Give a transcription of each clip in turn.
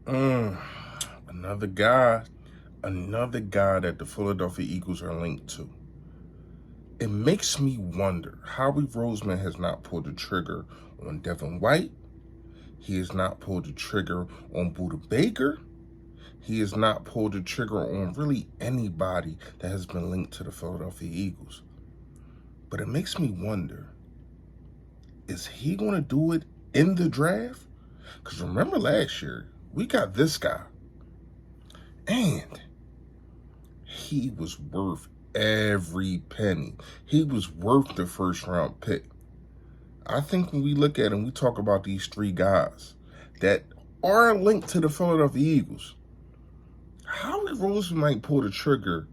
Mm, another guy, another guy that the Philadelphia Eagles are linked to. It makes me wonder. Howie Roseman has not pulled the trigger on Devin White. He has not pulled the trigger on Buda Baker. He has not pulled the trigger on really anybody that has been linked to the Philadelphia Eagles. But it makes me wonder, is he going to do it in the draft? Because remember last year, we got this guy. And he was worth every penny. He was worth the first round pick. I think when we look at and we talk about these three guys that are linked to the Philadelphia Eagles, Howie Roseman might pull the trigger,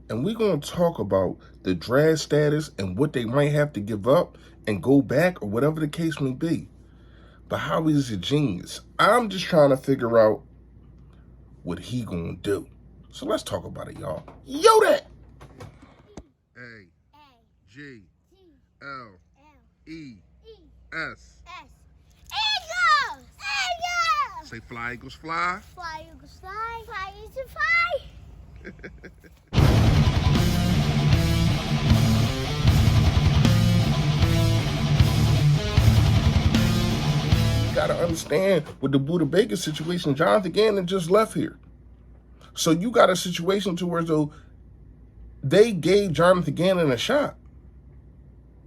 and we're going to talk about the draft status and what they might have to give up and go back or whatever the case may be. But Howie is a genius. I'm just trying to figure out what he going to do. So let's talk about it, y'all. Yo, that! A-G-L-E-S. Eagles! Eagles! Say fly, Eagles, fly. Fly, Eagles, fly. Fly, Eagles, fly. You got to understand with the Buda Baker situation, Jonathan Gannon just left here. So you got a situation to where though they gave Jonathan Gannon a shot.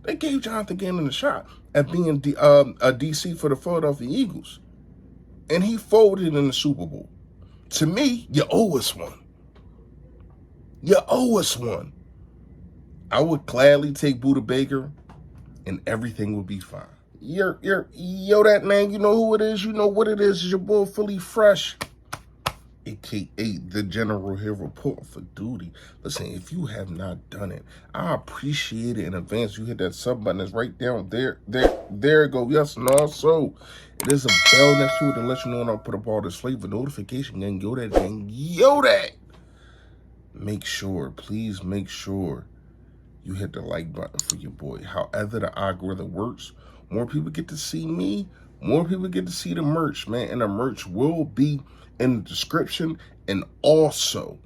They gave Jonathan Gannon a shot at being a DC for the Philadelphia Eagles. And he folded in the Super Bowl. To me, you owe us one. You owe us one. I would gladly take Buda Baker and everything would be fine. Yo, that man, you know who it is, you know what it is. It's your boy Philly Fresh, aka the General here reporting for duty. Listen, if you have not done it, I appreciate it in advance. You hit that sub button, it's right down there. There it go. Yes, and also it is a bell next to it to let you know when I put up all this flavor notification. Gang, yo that. Make sure, please make sure you hit the like button for your boy. However the algorithm works, more people get to see me, more people get to see the merch, man. And the merch will be in the description, and also,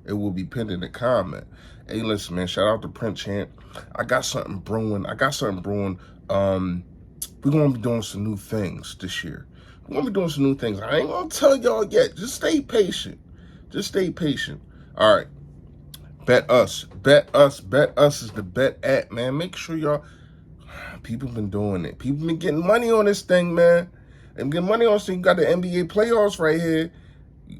it will be pinned in the comment. Hey, listen, man, shout out to Print Champ. I got something brewing. We're going to be doing some new things this year. We're going to be doing some new things. I ain't going to tell y'all yet. Just stay patient. All right. Bet Us is the bet app, man. Make sure y'all, people been doing it. People been getting money on this thing, man. And getting money on this thing. You got the NBA playoffs right here.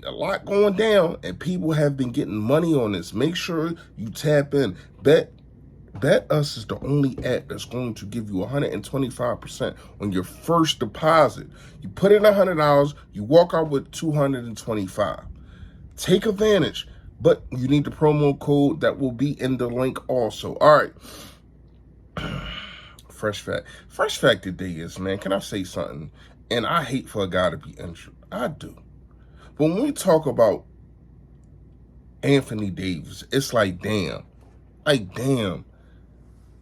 A lot going down, and people have been getting money on this. Make sure you tap in. Bet Us is the only app that's going to give you 125% on your first deposit. You put in $100, you walk out with $225. Take advantage. But you need the promo code that will be in the link also. All right. Fresh fact today is, man, can I say something? And I hate for a guy to be injured. I do. But when we talk about Anthony Davis, it's like, damn.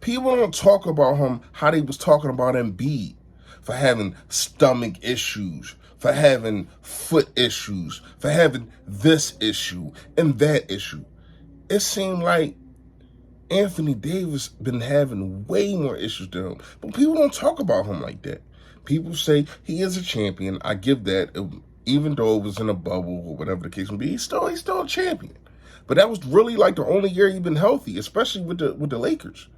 People don't talk about him how they was talking about Embiid for having stomach issues, for having foot issues, for having this issue and that issue. It seemed like Anthony Davis been having way more issues than him. But people don't talk about him like that. People say he is a champion. I give that, even though it was in a bubble or whatever the case may be, he's still a champion. But that was really like the only year he's been healthy, especially with the Lakers.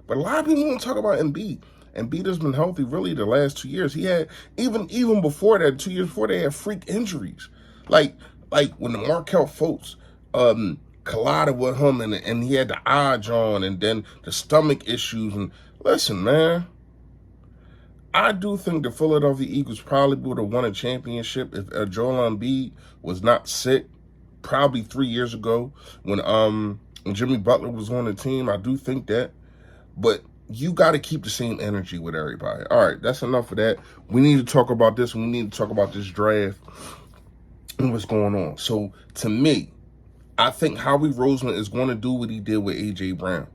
But a lot of people don't talk about Embiid. Embiid has been healthy really the last 2 years. He had, even before that, 2 years before, they had freak injuries. Like when the Markelle Fultz collided with him and he had the eye drawn and then the stomach issues. And listen, man, I do think the Philadelphia Eagles probably would have won a championship if Joel Embiid was not sick, probably 3 years ago when Jimmy Butler was on the team. I do think that. But you got to keep the same energy with everybody. All right, that's enough of that. We need to talk about this. We need to talk about this draft and what's going on. So, to me, I think Howie Roseman is going to do what he did with A.J. Brown.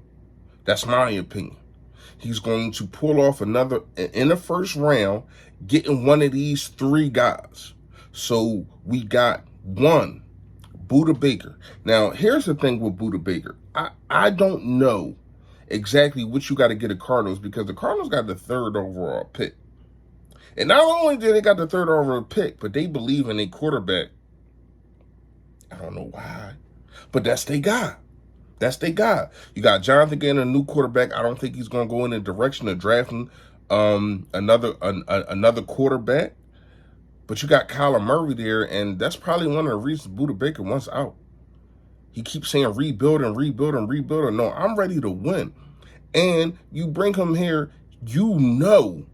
That's my opinion. He's going to pull off another in the first round, getting one of these 3 guys. So we got one, Buda Baker. Now, here's the thing with Buda Baker. I don't know exactly what you got to get at Cardinals, because the Cardinals got the 3rd overall pick. And not only did they got the 3rd overall pick, but they believe in a quarterback. I don't know why, but that's their guy. That's their guy. You got Jonathan Gannon, a new quarterback. I don't think he's going to go in the direction of drafting another quarterback. But you got Kyler Murray there, and that's probably one of the reasons Buda Baker wants out. He keeps saying rebuild and rebuild and rebuild. No, I'm ready to win. And you bring him here, you know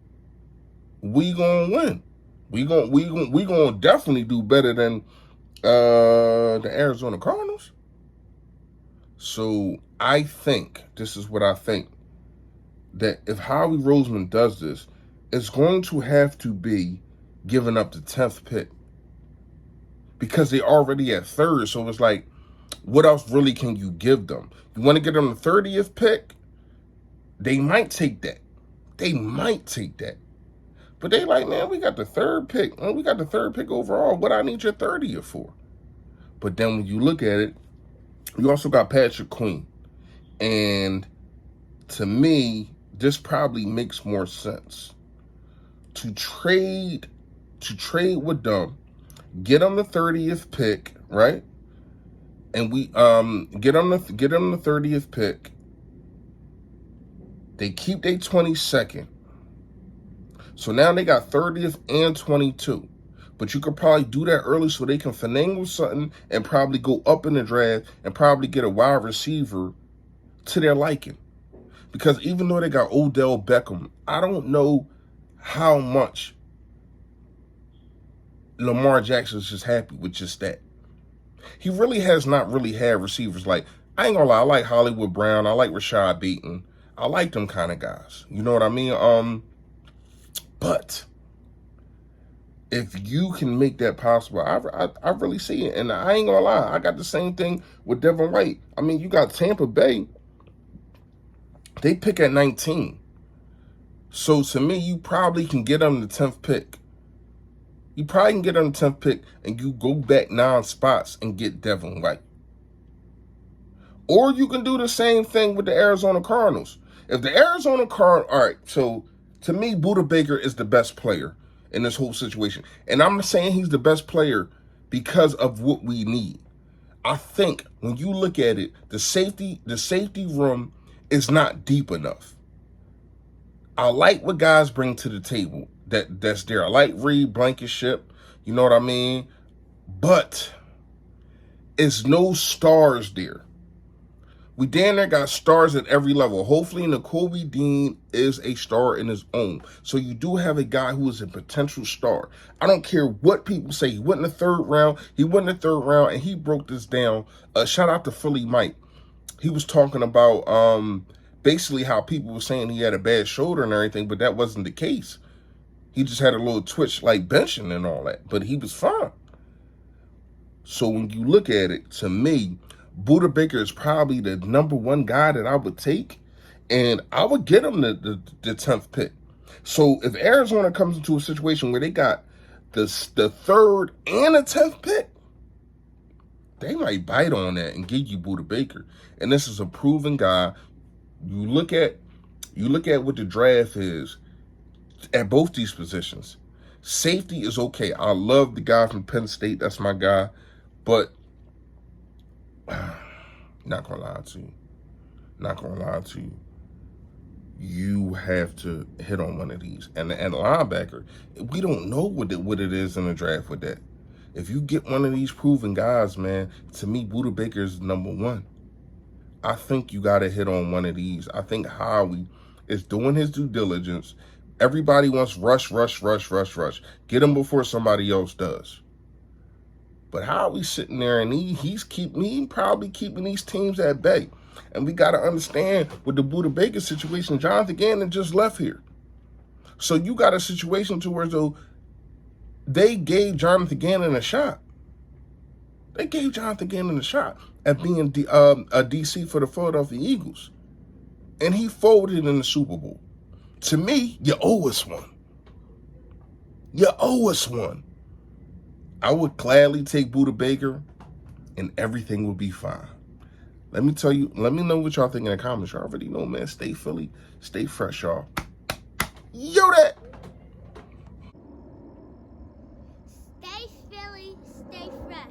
we gonna win. We gonna definitely do better than the Arizona Cardinals. So I think, this is what I think, that if Howie Roseman does this, it's going to have to be giving up the 10th pick, because they already at 3rd. So it's like, what else really can you give them? You want to get them the 30th pick? They might take that. They might take that. But they like, man, we got the 3rd pick. We got the 3rd pick overall. What I need your 30th for? But then when you look at it, you also got Patrick Queen. And to me, this probably makes more sense to trade with them, get them the 30th pick, right? And we get them the 30th pick. They keep their 22nd. So now they got 30th and 22. But you could probably do that early so they can finagle something and probably go up in the draft and probably get a wide receiver to their liking. Because even though they got Odell Beckham, I don't know how much Lamar Jackson's just happy with just that. He really has not really had receivers like, I ain't gonna lie, I like Hollywood Brown, I like Rashad Bateman. I like them kind of guys. You know what I mean? But if you can make that possible, I really see it. And I ain't gonna lie, I got the same thing with Devin White. I mean, you got Tampa Bay. They pick at 19. So to me, you probably can get them the 10th pick. You probably can get them the 10th pick and you go back 9 spots and get Devin White. Or you can do the same thing with the Arizona Cardinals. If the Arizona Cardinals, all right, so to me, Buda Baker is the best player in this whole situation. And I'm not saying he's the best player because of what we need. I think when you look at it, the safety room is not deep enough. I like what guys bring to the table that's there. I like Reed Blankenship, you know what I mean? But it's no stars there. We damn near got stars at every level. Hopefully, Nakobe Dean is a star in his own. So you do have a guy who is a potential star. I don't care what people say. He went in the 3rd round. He went in the 3rd round, and he broke this down. Shout out to Philly Mike. He was talking about basically how people were saying he had a bad shoulder and everything, but that wasn't the case. He just had a little twitch like benching and all that, but he was fine. So when you look at it, to me, Buda Baker is probably the number 1 guy that I would take, and I would get him the 10th pick. So if Arizona comes into a situation where they got the 3rd and the 10th pick, they might bite on that and give you Buda Baker. And this is a proven guy. You look at what the draft is at both these positions. Safety is okay. I love the guy from Penn State. That's my guy. But not gonna lie to you. You have to hit on one of these. And the linebacker, we don't know what it is in the draft with that. If you get one of these proven guys, man, to me, Buda Baker is number 1. I think you got to hit on one of these. I think Howie is doing his due diligence. Everybody wants rush. Get him before somebody else does. But Howie's sitting there and he's probably keeping these teams at bay. And we got to understand with the Buda Baker situation, Jonathan Gannon just left here. So you got a situation to where though they gave Jonathan Gannon a shot. They gave Jonathan Gannon a shot at being a DC for the Philadelphia Eagles. and he folded in the Super Bowl. To me, you owe us one. You owe us one. I would gladly take Buda Baker, and everything would be fine. Let me tell you, let me know what y'all think in the comments. Y'all already know, man. Stay Philly, stay fresh, y'all. Yo, that. Stay Philly, stay fresh.